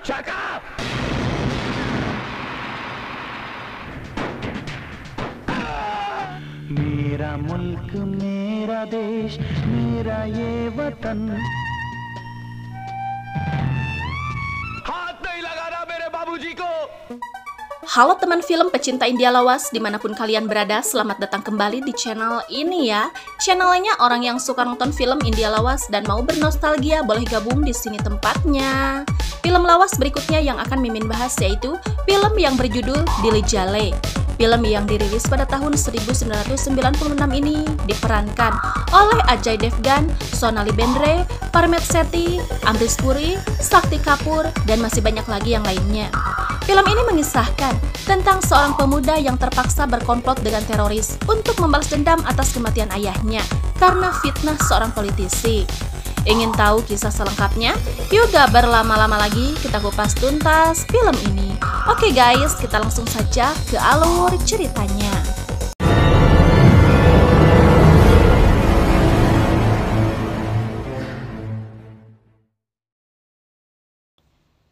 Cakap! मेरा मुल्क मेरा देश मेरा ये वतन. हाथ नहीं लगाना मेरे बाबूजी को. Halo teman film pecinta India lawas dimanapun kalian berada, selamat datang kembali di channel ini ya. Channelnya orang yang suka nonton film India lawas dan mau bernostalgia boleh gabung di sini tempatnya. Film lawas berikutnya yang akan Mimin bahas yaitu film yang berjudul Dili Jale. Film yang dirilis pada tahun 1996 ini diperankan oleh Ajay Devgan, Sonali Bendre, Parmet Sethi, Amrish Puri, Sakti Kapoor, dan masih banyak lagi yang lainnya. Film ini mengisahkan tentang seorang pemuda yang terpaksa berkomplot dengan teroris untuk membalas dendam atas kematian ayahnya karena fitnah seorang politisi. Ingin tahu kisah selengkapnya? Yuk gak berlama-lama lagi, kita kupas tuntas film ini. Oke guys, kita langsung saja ke alur ceritanya.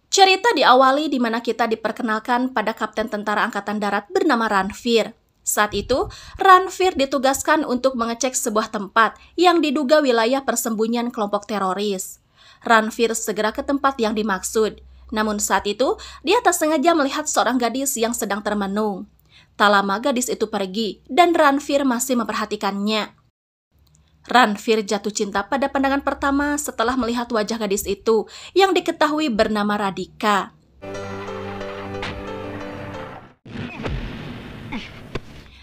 Cerita diawali di mana kita diperkenalkan pada Kapten Tentara Angkatan Darat bernama Ranveer. Saat itu, Ranveer ditugaskan untuk mengecek sebuah tempat yang diduga wilayah persembunyian kelompok teroris. Ranveer segera ke tempat yang dimaksud. Namun saat itu, dia tak sengaja melihat seorang gadis yang sedang termenung. Tak lama gadis itu pergi dan Ranveer masih memperhatikannya. Ranveer jatuh cinta pada pandangan pertama setelah melihat wajah gadis itu yang diketahui bernama Radhika.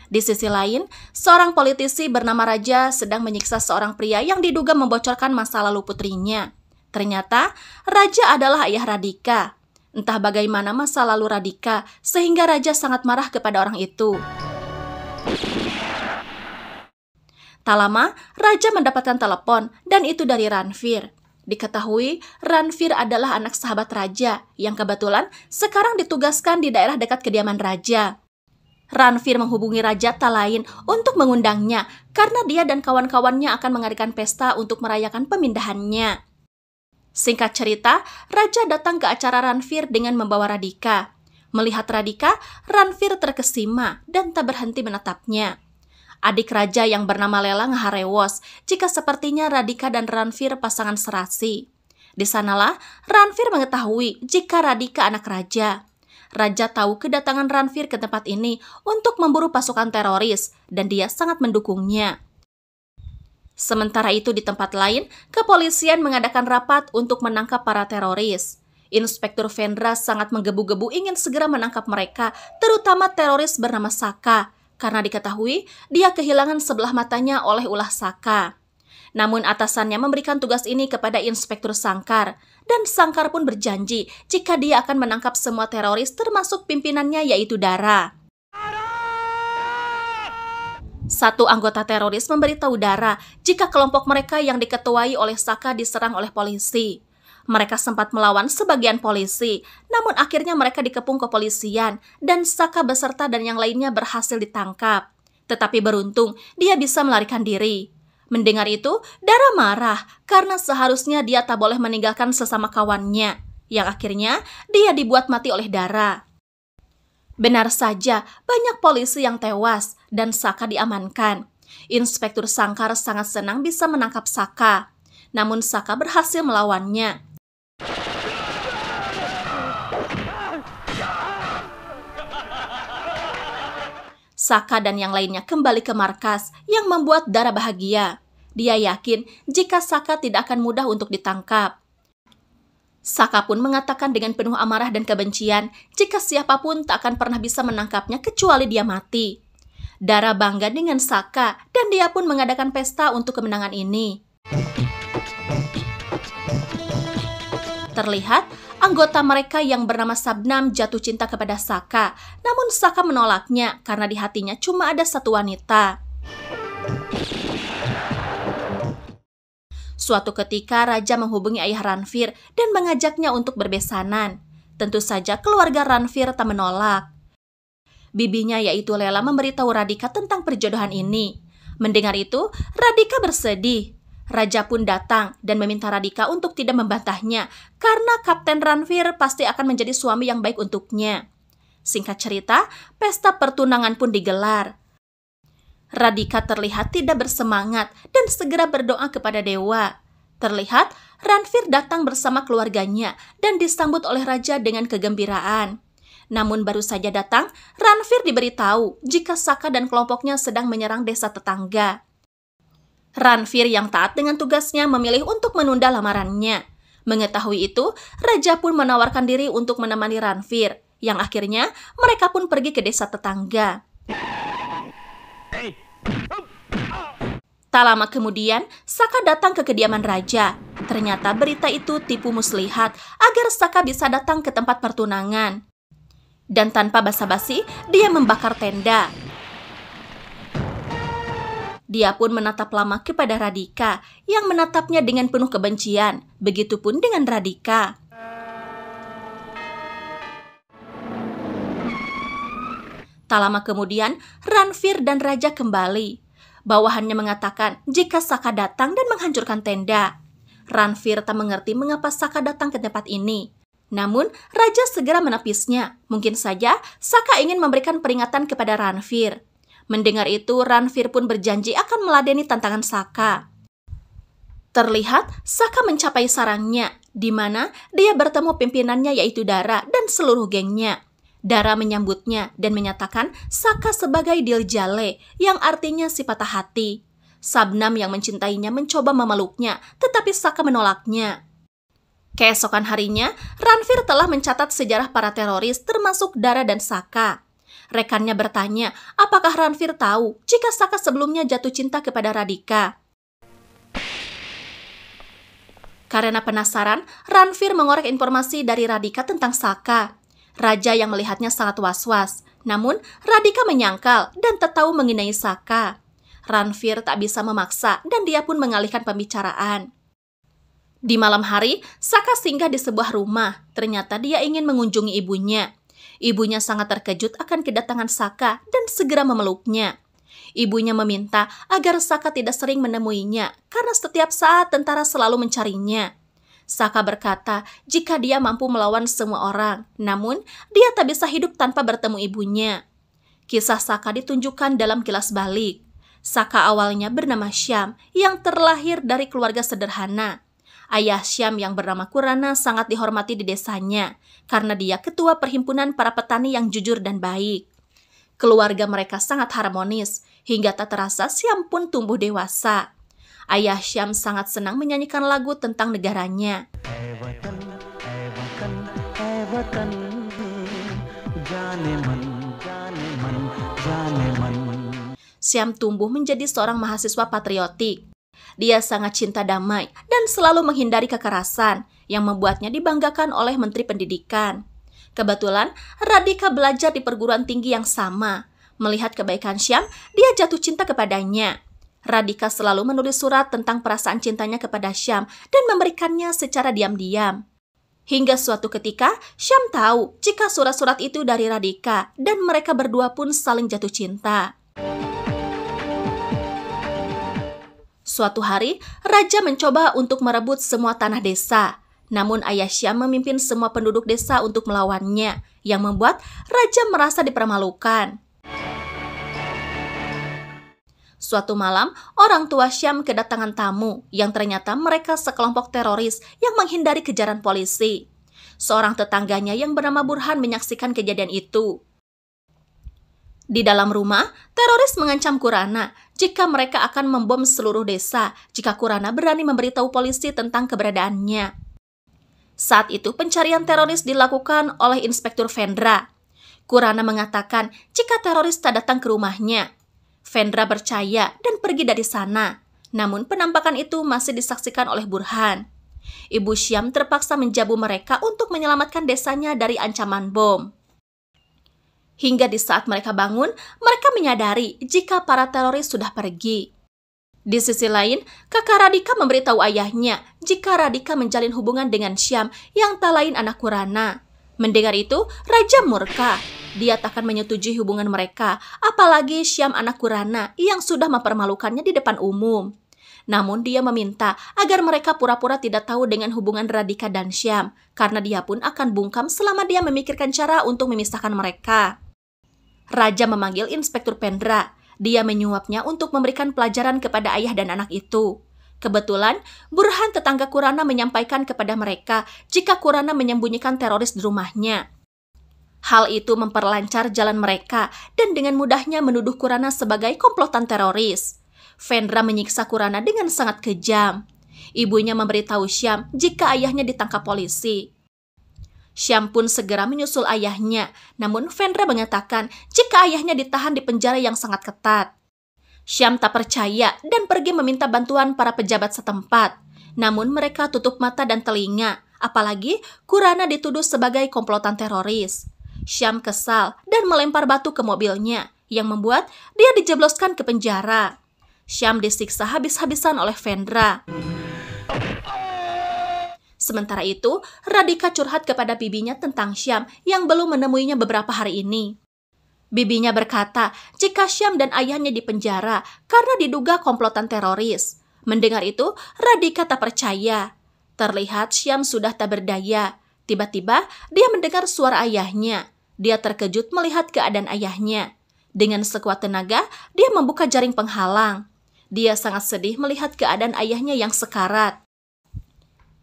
Di sisi lain, seorang politisi bernama Raja sedang menyiksa seorang pria yang diduga membocorkan masa lalu putrinya. Ternyata, Raja adalah ayah Radhika. Entah bagaimana masa lalu Radhika, sehingga Raja sangat marah kepada orang itu. Tak lama, Raja mendapatkan telepon, dan itu dari Ranveer. Diketahui, Ranveer adalah anak sahabat Raja, yang kebetulan sekarang ditugaskan di daerah dekat kediaman Raja. Ranveer menghubungi Raja tak lain untuk mengundangnya karena dia dan kawan-kawannya akan mengadakan pesta untuk merayakan pemindahannya. Singkat cerita, Raja datang ke acara Ranveer dengan membawa Radhika. Melihat Radhika, Ranveer terkesima dan tak berhenti menatapnya. Adik Raja yang bernama Lela ngeharewos jika sepertinya Radhika dan Ranveer pasangan serasi. Di sanalah Ranveer mengetahui jika Radhika anak Raja. Raja tahu kedatangan Ranveer ke tempat ini untuk memburu pasukan teroris dan dia sangat mendukungnya. Sementara itu di tempat lain, kepolisian mengadakan rapat untuk menangkap para teroris. Inspektur Vendra sangat menggebu-gebu ingin segera menangkap mereka, terutama teroris bernama Saka, karena diketahui dia kehilangan sebelah matanya oleh ulah Saka. Namun atasannya memberikan tugas ini kepada Inspektur Sangkar, dan Sangkar pun berjanji jika dia akan menangkap semua teroris termasuk pimpinannya yaitu Dara. Satu anggota teroris memberitahu Dara jika kelompok mereka yang diketuai oleh Saka diserang oleh polisi. Mereka sempat melawan sebagian polisi, namun akhirnya mereka dikepung kepolisian dan Saka beserta dan yang lainnya berhasil ditangkap. Tetapi beruntung, dia bisa melarikan diri. Mendengar itu, Dara marah karena seharusnya dia tak boleh meninggalkan sesama kawannya, yang akhirnya dia dibuat mati oleh Dara. Benar saja, banyak polisi yang tewas dan Saka diamankan. Inspektur Sangkar sangat senang bisa menangkap Saka, namun Saka berhasil melawannya. Saka dan yang lainnya kembali ke markas yang membuat Dara bahagia. Dia yakin jika Saka tidak akan mudah untuk ditangkap. Saka pun mengatakan dengan penuh amarah dan kebencian jika siapapun tak akan pernah bisa menangkapnya kecuali dia mati. Dara bangga dengan Saka dan dia pun mengadakan pesta untuk kemenangan ini. Terlihat anggota mereka yang bernama Sabnam jatuh cinta kepada Saka, namun Saka menolaknya karena di hatinya cuma ada satu wanita. Suatu ketika Raja menghubungi ayah Ranveer dan mengajaknya untuk berbesanan. Tentu saja keluarga Ranveer tak menolak. Bibinya yaitu Lela memberitahu Radhika tentang perjodohan ini. Mendengar itu, Radhika bersedih. Raja pun datang dan meminta Radhika untuk tidak membantahnya karena Kapten Ranveer pasti akan menjadi suami yang baik untuknya. Singkat cerita, pesta pertunangan pun digelar. Radhika terlihat tidak bersemangat dan segera berdoa kepada dewa. Terlihat Ranveer datang bersama keluarganya dan disambut oleh raja dengan kegembiraan. Namun baru saja datang, Ranveer diberitahu jika Saka dan kelompoknya sedang menyerang desa tetangga. Ranveer yang taat dengan tugasnya memilih untuk menunda lamarannya. Mengetahui itu, raja pun menawarkan diri untuk menemani Ranveer, yang akhirnya mereka pun pergi ke desa tetangga. Tak lama kemudian, Saka datang ke kediaman raja. Ternyata berita itu tipu muslihat agar Saka bisa datang ke tempat pertunangan. Dan tanpa basa-basi, dia membakar tenda. Dia pun menatap lama kepada Radhika, yang menatapnya dengan penuh kebencian. Begitupun dengan Radhika. Tak lama kemudian, Ranveer dan raja kembali. Bawahannya mengatakan jika Saka datang dan menghancurkan tenda. Ranveer tak mengerti mengapa Saka datang ke tempat ini. Namun, raja segera menepisnya. Mungkin saja Saka ingin memberikan peringatan kepada Ranveer. Mendengar itu, Ranveer pun berjanji akan meladeni tantangan Saka. Terlihat, Saka mencapai sarangnya, di mana dia bertemu pimpinannya yaitu Dara dan seluruh gengnya. Dara menyambutnya dan menyatakan Saka sebagai Diljale, yang artinya si patah hati. Sabnam yang mencintainya mencoba memeluknya, tetapi Saka menolaknya. Keesokan harinya, Ranveer telah mencatat sejarah para teroris termasuk Dara dan Saka. Rekannya bertanya, apakah Ranveer tahu jika Saka sebelumnya jatuh cinta kepada Radhika? Karena penasaran, Ranveer mengorek informasi dari Radhika tentang Saka. Raja yang melihatnya sangat was-was, namun Radhika menyangkal dan tak tahu mengenai Saka. Ranveer tak bisa memaksa dan dia pun mengalihkan pembicaraan. Di malam hari, Saka singgah di sebuah rumah. Ternyata dia ingin mengunjungi ibunya. Ibunya sangat terkejut akan kedatangan Saka dan segera memeluknya. Ibunya meminta agar Saka tidak sering menemuinya karena setiap saat tentara selalu mencarinya. Saka berkata jika dia mampu melawan semua orang, namun dia tak bisa hidup tanpa bertemu ibunya. Kisah Saka ditunjukkan dalam kilas balik. Saka awalnya bernama Syam yang terlahir dari keluarga sederhana. Ayah Syam yang bernama Kurana sangat dihormati di desanya karena dia ketua perhimpunan para petani yang jujur dan baik. Keluarga mereka sangat harmonis hingga tak terasa Syam pun tumbuh dewasa. Ayah Syam sangat senang menyanyikan lagu tentang negaranya. Syam tumbuh menjadi seorang mahasiswa patriotik. Dia sangat cinta damai dan selalu menghindari kekerasan yang membuatnya dibanggakan oleh Menteri Pendidikan. Kebetulan, Radhika belajar di perguruan tinggi yang sama. Melihat kebaikan Syam, dia jatuh cinta kepadanya. Radhika selalu menulis surat tentang perasaan cintanya kepada Syam dan memberikannya secara diam-diam. Hingga suatu ketika, Syam tahu jika surat-surat itu dari Radhika dan mereka berdua pun saling jatuh cinta. Suatu hari, raja mencoba untuk merebut semua tanah desa. Namun ayah Syam memimpin semua penduduk desa untuk melawannya, yang membuat raja merasa dipermalukan. Suatu malam, orang tua Syam kedatangan tamu, yang ternyata mereka sekelompok teroris yang menghindari kejaran polisi. Seorang tetangganya yang bernama Burhan menyaksikan kejadian itu. Di dalam rumah, teroris mengancam Kurana jika mereka akan membom seluruh desa jika Kurana berani memberitahu polisi tentang keberadaannya. Saat itu pencarian teroris dilakukan oleh Inspektur Vendra. Kurana mengatakan jika teroris tak datang ke rumahnya. Vendra percaya dan pergi dari sana. Namun penampakan itu masih disaksikan oleh Burhan. Ibu Syam terpaksa menjabu mereka untuk menyelamatkan desanya dari ancaman bom. Hingga di saat mereka bangun, mereka menyadari jika para teroris sudah pergi. Di sisi lain, kakak Radhika memberitahu ayahnya jika Radhika menjalin hubungan dengan Syam yang tak lain anak Kurana. Mendengar itu, raja murka. Dia tak akan menyetujui hubungan mereka, apalagi Syam anak Kurana yang sudah mempermalukannya di depan umum. Namun dia meminta agar mereka pura-pura tidak tahu dengan hubungan Radhika dan Syam, karena dia pun akan bungkam selama dia memikirkan cara untuk memisahkan mereka. Raja memanggil Inspektur Pendra. Dia menyuapnya untuk memberikan pelajaran kepada ayah dan anak itu. Kebetulan, Burhan tetangga Kurana menyampaikan kepada mereka jika Kurana menyembunyikan teroris di rumahnya. Hal itu memperlancar jalan mereka dan dengan mudahnya menuduh Kurana sebagai komplotan teroris. Vendra menyiksa Kurana dengan sangat kejam. Ibunya memberitahu Syam jika ayahnya ditangkap polisi. Syam pun segera menyusul ayahnya, namun Vendra mengatakan jika ayahnya ditahan di penjara yang sangat ketat. Syam tak percaya dan pergi meminta bantuan para pejabat setempat. Namun mereka tutup mata dan telinga, apalagi Kurana dituduh sebagai komplotan teroris. Syam kesal dan melempar batu ke mobilnya, yang membuat dia dijebloskan ke penjara. Syam disiksa habis-habisan oleh Vendra. Sementara itu, Radhika curhat kepada bibinya tentang Syam yang belum menemuinya beberapa hari ini. Bibinya berkata jika Syam dan ayahnya dipenjara karena diduga komplotan teroris. Mendengar itu, Radhika tak percaya. Terlihat Syam sudah tak berdaya. Tiba-tiba, dia mendengar suara ayahnya. Dia terkejut melihat keadaan ayahnya. Dengan sekuat tenaga, dia membuka jaring penghalang. Dia sangat sedih melihat keadaan ayahnya yang sekarat.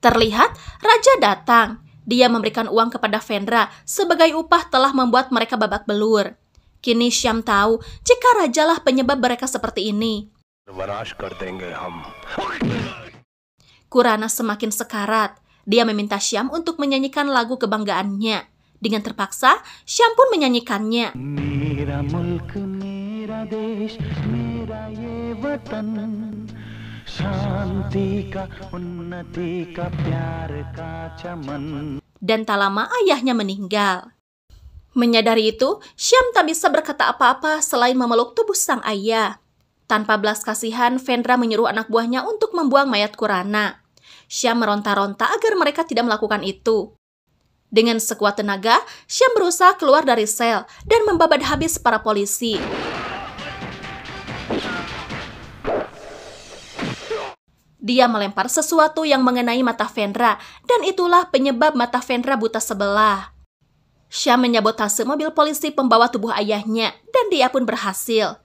Terlihat, Raja datang. Dia memberikan uang kepada Vendra sebagai upah telah membuat mereka babak belur. Kini Syam tahu jika Rajalah penyebab mereka seperti ini. Kurana semakin sekarat. Dia meminta Syam untuk menyanyikan lagu kebanggaannya. Dengan terpaksa, Syam pun menyanyikannya. मेरा मुल्क मेरा देश मेरा ये वतन शांति का उन्नति का प्यार का चमन. Dan tak lama ayahnya meninggal. Menyadari itu, Syam tak bisa berkata apa-apa selain memeluk tubuh sang ayah. Tanpa belas kasihan, Vendra menyuruh anak buahnya untuk membuang mayat Kurana. Syam meronta-ronta agar mereka tidak melakukan itu. Dengan sekuat tenaga, Syam berusaha keluar dari sel dan membabat habis para polisi. Dia melempar sesuatu yang mengenai mata Vendra, dan itulah penyebab mata Vendra buta sebelah. Syam menyabotase mobil polisi pembawa tubuh ayahnya, dan dia pun berhasil.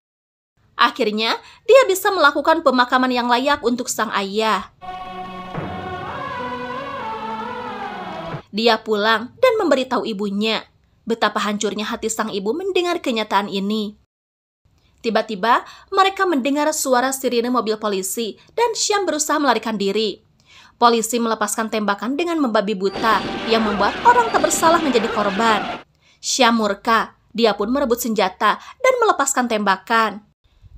Akhirnya, dia bisa melakukan pemakaman yang layak untuk sang ayah. Dia pulang dan memberitahu ibunya. Betapa hancurnya hati sang ibu mendengar kenyataan ini. Tiba-tiba, mereka mendengar suara sirine mobil polisi dan Syam berusaha melarikan diri. Polisi melepaskan tembakan dengan membabi buta yang membuat orang tak bersalah menjadi korban. Syam murka, dia pun merebut senjata dan melepaskan tembakan.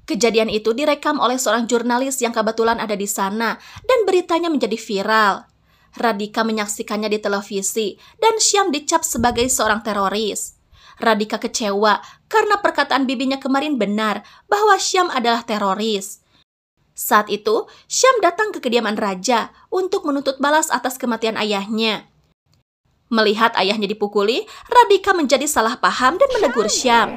Kejadian itu direkam oleh seorang jurnalis yang kebetulan ada di sana dan beritanya menjadi viral. Radhika menyaksikannya di televisi dan Syam dicap sebagai seorang teroris. Radhika kecewa karena perkataan bibinya kemarin benar bahwa Syam adalah teroris. Saat itu, Syam datang ke kediaman raja untuk menuntut balas atas kematian ayahnya. Melihat ayahnya dipukuli, Radhika menjadi salah paham dan menegur Syam.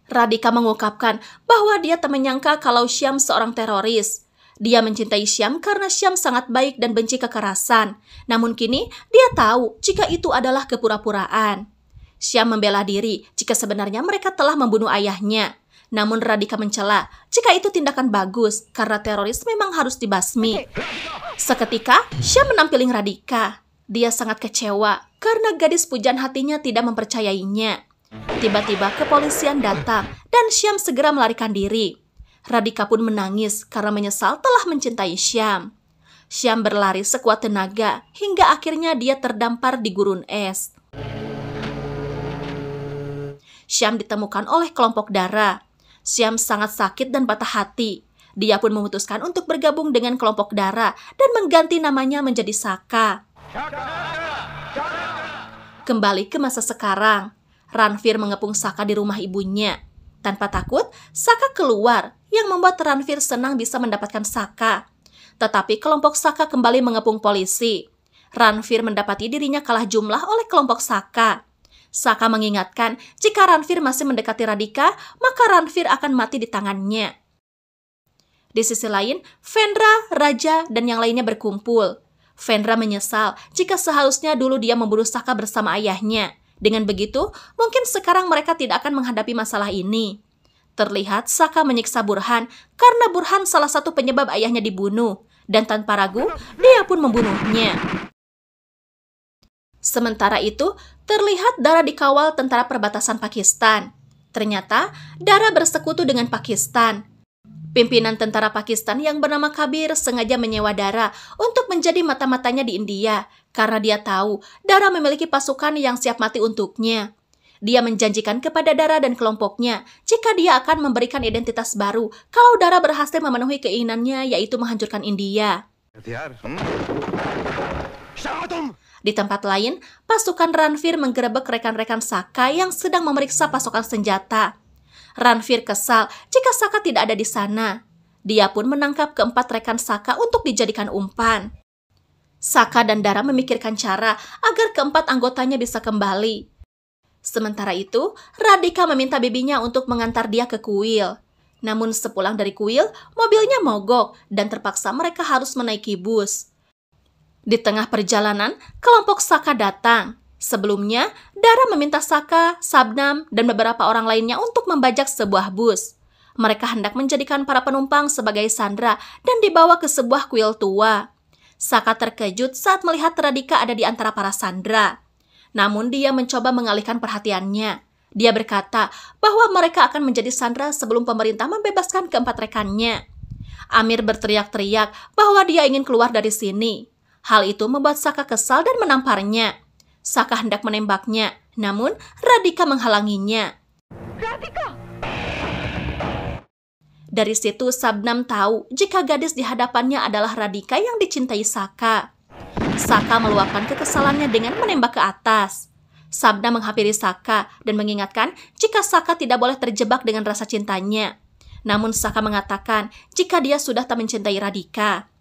Radhika mengungkapkan bahwa dia tak menyangka kalau Syam seorang teroris. Dia mencintai Syam karena Syam sangat baik dan benci kekerasan. Namun kini, dia tahu jika itu adalah kepura-puraan. Syam membela diri jika sebenarnya mereka telah membunuh ayahnya. Namun Radhika mencela jika itu tindakan bagus karena teroris memang harus dibasmi. Seketika, Syam menampiling Radhika. Dia sangat kecewa karena gadis pujaan hatinya tidak mempercayainya. Tiba-tiba kepolisian datang dan Syam segera melarikan diri. Radhika pun menangis karena menyesal telah mencintai Syam. Syam berlari sekuat tenaga hingga akhirnya dia terdampar di gurun es. Syam ditemukan oleh kelompok Dara. Syam sangat sakit dan patah hati. Dia pun memutuskan untuk bergabung dengan kelompok Dara dan mengganti namanya menjadi Saka. Kembali ke masa sekarang, Ranveer mengepung Saka di rumah ibunya. Tanpa takut, Saka keluar yang membuat Ranveer senang bisa mendapatkan Saka. Tetapi kelompok Saka kembali mengepung polisi. Ranveer mendapati dirinya kalah jumlah oleh kelompok Saka. Saka mengingatkan jika Ranveer masih mendekati Radhika, maka Ranveer akan mati di tangannya. Di sisi lain, Vendra, Raja, dan yang lainnya berkumpul. Vendra menyesal jika seharusnya dulu dia membunuh Saka bersama ayahnya. Dengan begitu, mungkin sekarang mereka tidak akan menghadapi masalah ini. Terlihat Saka menyiksa Burhan karena Burhan salah satu penyebab ayahnya dibunuh. Dan tanpa ragu, dia pun membunuhnya. Sementara itu, terlihat Dara dikawal tentara perbatasan Pakistan. Ternyata, Dara bersekutu dengan Pakistan. Pimpinan tentara Pakistan yang bernama Kabir sengaja menyewa Dara untuk menjadi mata-matanya di India, karena dia tahu Dara memiliki pasukan yang siap mati untuknya. Dia menjanjikan kepada Dara dan kelompoknya jika dia akan memberikan identitas baru kalau Dara berhasil memenuhi keinginannya, yaitu menghancurkan India. Di tempat lain, pasukan Ranveer menggerebek rekan-rekan Saka yang sedang memeriksa pasokan senjata. Ranveer kesal jika Saka tidak ada di sana. Dia pun menangkap keempat rekan Saka untuk dijadikan umpan. Saka dan Dara memikirkan cara agar keempat anggotanya bisa kembali. Sementara itu, Radhika meminta bibinya untuk mengantar dia ke kuil. Namun sepulang dari kuil, mobilnya mogok dan terpaksa mereka harus menaiki bus. Di tengah perjalanan, kelompok Saka datang. Sebelumnya, Dara meminta Saka, Sabnam, dan beberapa orang lainnya untuk membajak sebuah bus. Mereka hendak menjadikan para penumpang sebagai sandera dan dibawa ke sebuah kuil tua. Saka terkejut saat melihat Radhika ada di antara para sandera. Namun dia mencoba mengalihkan perhatiannya. Dia berkata bahwa mereka akan menjadi sandera sebelum pemerintah membebaskan keempat rekannya. Amir berteriak-teriak bahwa dia ingin keluar dari sini. Hal itu membuat Saka kesal dan menamparnya. Saka hendak menembaknya, namun Radhika menghalanginya. Radhika! Dari situ Sabnam tahu jika gadis di hadapannya adalah Radhika yang dicintai Saka. Saka meluapkan kekesalannya dengan menembak ke atas. Sabnam menghampiri Saka dan mengingatkan jika Saka tidak boleh terjebak dengan rasa cintanya. Namun Saka mengatakan jika dia sudah tak mencintai Radhika.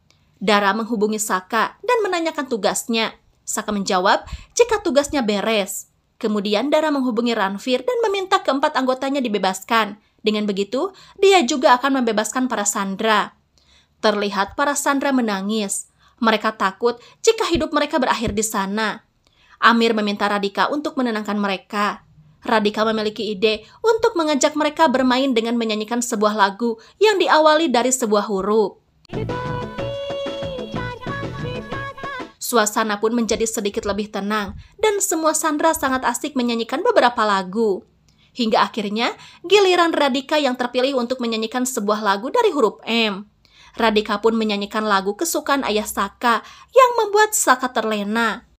Dara menghubungi Saka dan menanyakan tugasnya. Saka menjawab jika tugasnya beres. Kemudian Dara menghubungi Ranveer dan meminta keempat anggotanya dibebaskan. Dengan begitu, dia juga akan membebaskan para sandera. Terlihat para sandera menangis. Mereka takut jika hidup mereka berakhir di sana. Amir meminta Radhika untuk menenangkan mereka. Radhika memiliki ide untuk mengajak mereka bermain dengan menyanyikan sebuah lagu yang diawali dari sebuah huruf. Suasana pun menjadi sedikit lebih tenang dan semua sandera sangat asik menyanyikan beberapa lagu. Hingga akhirnya giliran Radhika yang terpilih untuk menyanyikan sebuah lagu dari huruf M. Radhika pun menyanyikan lagu kesukaan ayah Saka yang membuat Saka terlena.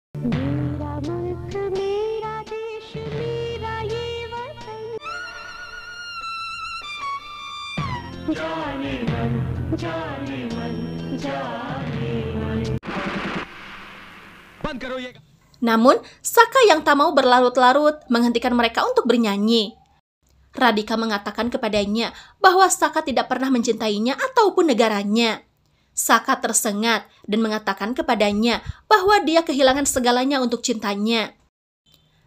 Namun, Saka yang tak mau berlarut-larut menghentikan mereka untuk bernyanyi. Radhika mengatakan kepadanya bahwa Saka tidak pernah mencintainya ataupun negaranya. Saka tersengat dan mengatakan kepadanya bahwa dia kehilangan segalanya untuk cintanya.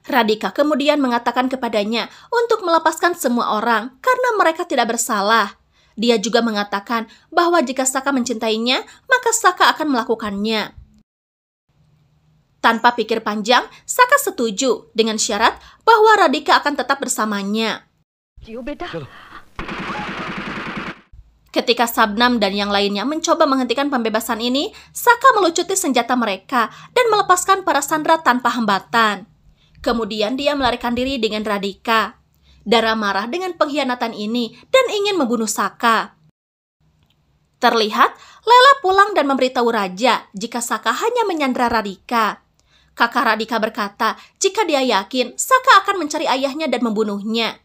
Radhika kemudian mengatakan kepadanya untuk melepaskan semua orang karena mereka tidak bersalah. Dia juga mengatakan bahwa jika Saka mencintainya, maka Saka akan melakukannya. Tanpa pikir panjang, Saka setuju dengan syarat bahwa Radhika akan tetap bersamanya. Ketika Sabnam dan yang lainnya mencoba menghentikan pembebasan ini, Saka melucuti senjata mereka dan melepaskan para sandera tanpa hambatan. Kemudian dia melarikan diri dengan Radhika. Dara marah dengan pengkhianatan ini dan ingin membunuh Saka. Terlihat, Lela pulang dan memberitahu Raja jika Saka hanya menyandera Radhika. Kakak Radhika berkata jika dia yakin Saka akan mencari ayahnya dan membunuhnya.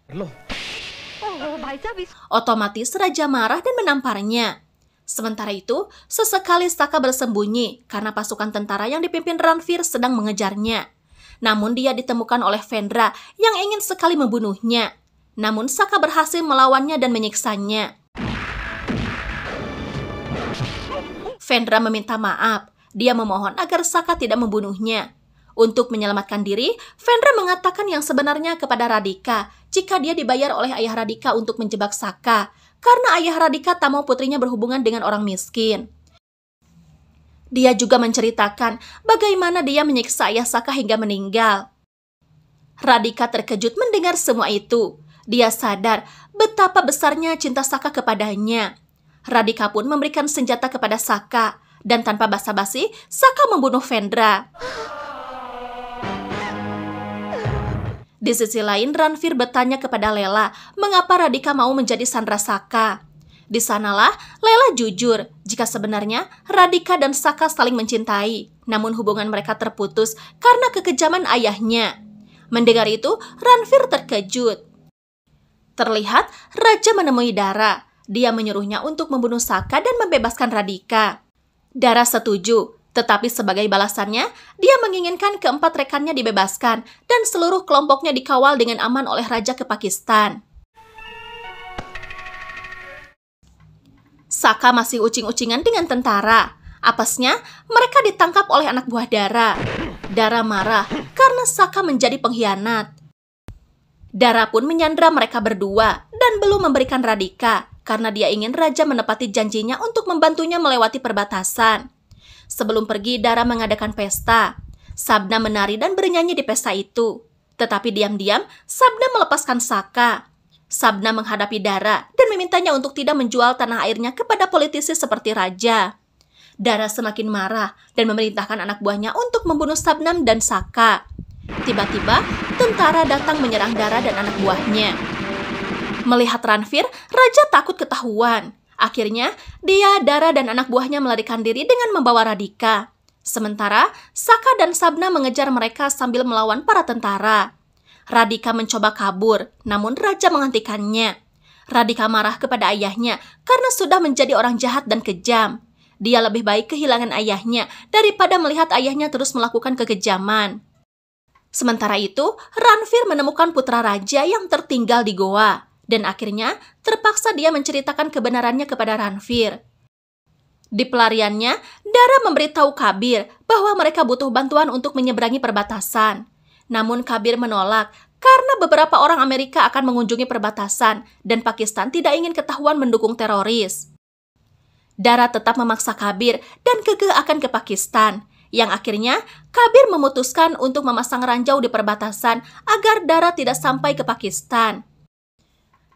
Otomatis Raja marah dan menamparnya. Sementara itu, sesekali Saka bersembunyi karena pasukan tentara yang dipimpin Ranveer sedang mengejarnya. Namun dia ditemukan oleh Vendra yang ingin sekali membunuhnya. Namun Saka berhasil melawannya dan menyiksanya. Vendra meminta maaf. Dia memohon agar Saka tidak membunuhnya. Untuk menyelamatkan diri, Vendra mengatakan yang sebenarnya kepada Radhika jika dia dibayar oleh ayah Radhika untuk menjebak Saka, karena ayah Radhika tak mau putrinya berhubungan dengan orang miskin. Dia juga menceritakan bagaimana dia menyiksa ayah Saka hingga meninggal. Radhika terkejut mendengar semua itu. Dia sadar betapa besarnya cinta Saka kepadanya. Radhika pun memberikan senjata kepada Saka, dan tanpa basa-basi, Saka membunuh Vendra. Di sisi lain, Ranveer bertanya kepada Lela mengapa Radhika mau menjadi Sandra Saka. Di sanalah Lela jujur jika sebenarnya Radhika dan Saka saling mencintai, namun hubungan mereka terputus karena kekejaman ayahnya. Mendengar itu, Ranveer terkejut. Terlihat Raja menemui Dara. Dia menyuruhnya untuk membunuh Saka dan membebaskan Radhika. Dara setuju, tetapi sebagai balasannya, dia menginginkan keempat rekannya dibebaskan dan seluruh kelompoknya dikawal dengan aman oleh Raja ke Pakistan. Saka masih ucing-ucingan dengan tentara. Apesnya, mereka ditangkap oleh anak buah Dara. Dara marah karena Saka menjadi pengkhianat. Dara pun menyandra mereka berdua dan belum memberikan Radhika karena dia ingin Raja menepati janjinya untuk membantunya melewati perbatasan. Sebelum pergi, Dara mengadakan pesta. Sabna menari dan bernyanyi di pesta itu. Tetapi diam-diam, Sabna melepaskan Saka. Sabna menghadapi Dara dan memintanya untuk tidak menjual tanah airnya kepada politisi seperti Raja. Dara semakin marah dan memerintahkan anak buahnya untuk membunuh Sabnam dan Saka. Tiba-tiba, tentara datang menyerang Dara dan anak buahnya. Melihat Ranveer, Raja takut ketahuan. Akhirnya, dia, Dara, dan anak buahnya melarikan diri dengan membawa Radhika. Sementara, Saka dan Sabna mengejar mereka sambil melawan para tentara. Radhika mencoba kabur, namun Raja menghentikannya. Radhika marah kepada ayahnya karena sudah menjadi orang jahat dan kejam. Dia lebih baik kehilangan ayahnya daripada melihat ayahnya terus melakukan kekejaman. Sementara itu, Ranveer menemukan putra raja yang tertinggal di goa, dan akhirnya terpaksa dia menceritakan kebenarannya kepada Ranveer. Di pelariannya, Dara memberitahu Kabir bahwa mereka butuh bantuan untuk menyeberangi perbatasan. Namun Kabir menolak karena beberapa orang Amerika akan mengunjungi perbatasan dan Pakistan tidak ingin ketahuan mendukung teroris. Dara tetap memaksa Kabir dan kekeh akan ke Pakistan. Yang akhirnya, Kabir memutuskan untuk memasang ranjau di perbatasan agar Dara tidak sampai ke Pakistan.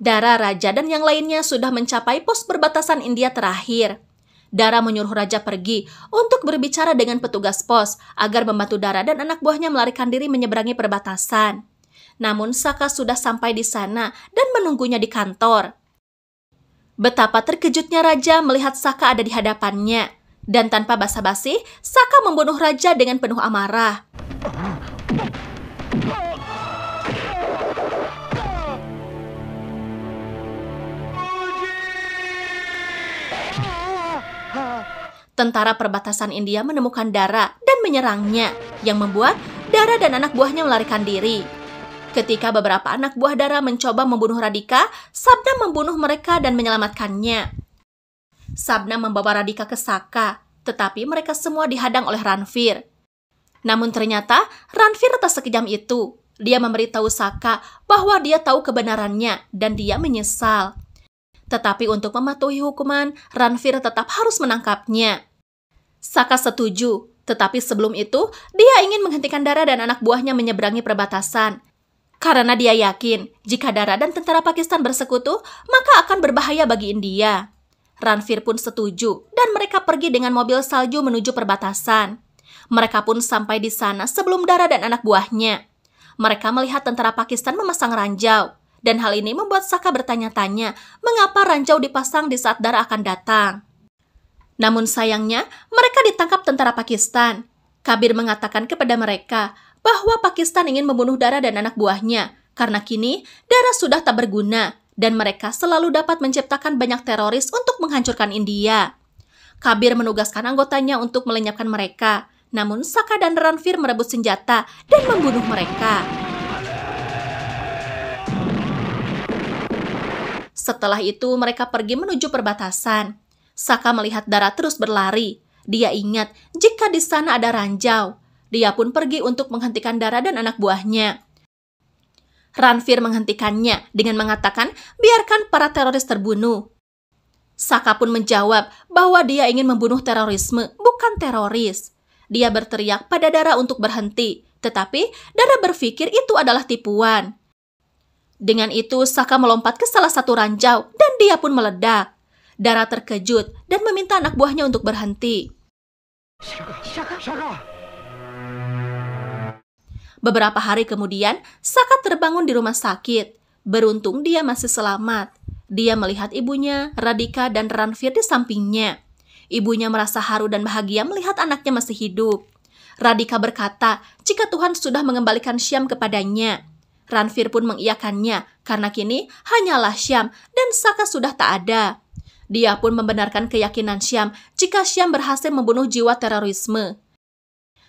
Dara, Raja, dan yang lainnya sudah mencapai pos perbatasan India terakhir. Dara menyuruh Raja pergi untuk berbicara dengan petugas pos agar membantu Dara dan anak buahnya melarikan diri menyeberangi perbatasan. Namun Saka sudah sampai di sana dan menunggunya di kantor. Betapa terkejutnya Raja melihat Saka ada di hadapannya. Dan tanpa basa-basi, Saka membunuh Raja dengan penuh amarah. Tentara perbatasan India menemukan Dara dan menyerangnya, yang membuat Dara dan anak buahnya melarikan diri. Ketika beberapa anak buah Dara mencoba membunuh Radhika, Sabna membunuh mereka dan menyelamatkannya. Sabna membawa Radhika ke Saka, tetapi mereka semua dihadang oleh Ranveer. Namun ternyata Ranveer tak sekejam itu. Dia memberitahu Saka bahwa dia tahu kebenarannya dan dia menyesal. Tetapi untuk mematuhi hukuman, Ranveer tetap harus menangkapnya. Saka setuju, tetapi sebelum itu dia ingin menghentikan Dara dan anak buahnya menyeberangi perbatasan. Karena dia yakin jika Dara dan tentara Pakistan bersekutu, maka akan berbahaya bagi India. Ranveer pun setuju dan mereka pergi dengan mobil salju menuju perbatasan. Mereka pun sampai di sana sebelum Dara dan anak buahnya. Mereka melihat tentara Pakistan memasang ranjau, dan hal ini membuat Saka bertanya-tanya mengapa ranjau dipasang di saat Dara akan datang. Namun sayangnya, mereka ditangkap tentara Pakistan. Kabir mengatakan kepada mereka bahwa Pakistan ingin membunuh Dara dan anak buahnya, karena kini Dara sudah tak berguna, dan mereka selalu dapat menciptakan banyak teroris untuk menghancurkan India. Kabir menugaskan anggotanya untuk melenyapkan mereka, namun Saka dan Ranveer merebut senjata dan membunuh mereka. Setelah itu mereka pergi menuju perbatasan. Saka melihat Dara terus berlari. Dia ingat jika di sana ada ranjau. Dia pun pergi untuk menghentikan Dara dan anak buahnya. Ranveer menghentikannya dengan mengatakan biarkan para teroris terbunuh. Saka pun menjawab bahwa dia ingin membunuh terorisme, bukan teroris. Dia berteriak pada Dara untuk berhenti, tetapi Dara berpikir itu adalah tipuan. Dengan itu, Saka melompat ke salah satu ranjau dan dia pun meledak. Dara terkejut dan meminta anak buahnya untuk berhenti. Beberapa hari kemudian, Saka terbangun di rumah sakit. Beruntung dia masih selamat. Dia melihat ibunya, Radhika, dan Ranveer di sampingnya. Ibunya merasa haru dan bahagia melihat anaknya masih hidup. Radhika berkata jika Tuhan sudah mengembalikan Syam kepadanya. Ranveer pun mengiyakannya karena kini hanyalah Syam dan Saka sudah tak ada. Dia pun membenarkan keyakinan Syam jika Syam berhasil membunuh jiwa terorisme.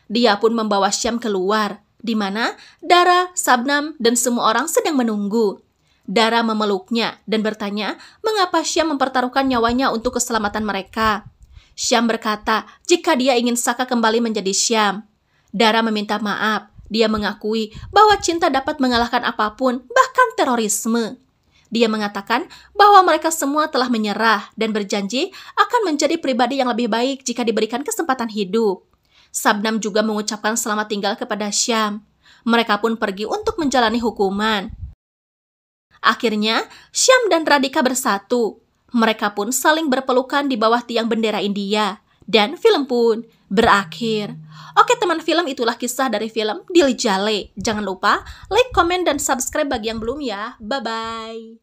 Dia pun membawa Syam keluar, di mana Dara, Sabnam, dan semua orang sedang menunggu. Dara memeluknya dan bertanya mengapa Syam mempertaruhkan nyawanya untuk keselamatan mereka. Syam berkata jika dia ingin Saka kembali menjadi Syam. Dara meminta maaf. Dia mengakui bahwa cinta dapat mengalahkan apapun, bahkan terorisme. Dia mengatakan bahwa mereka semua telah menyerah dan berjanji akan menjadi pribadi yang lebih baik jika diberikan kesempatan hidup. Sabnam juga mengucapkan selamat tinggal kepada Syam. Mereka pun pergi untuk menjalani hukuman. Akhirnya, Syam dan Radhika bersatu. Mereka pun saling berpelukan di bawah tiang bendera India. Dan film pun berakhir. Oke teman film, itulah kisah dari film Dil Jale. Jangan lupa like, komen, dan subscribe bagi yang belum ya. Bye-bye.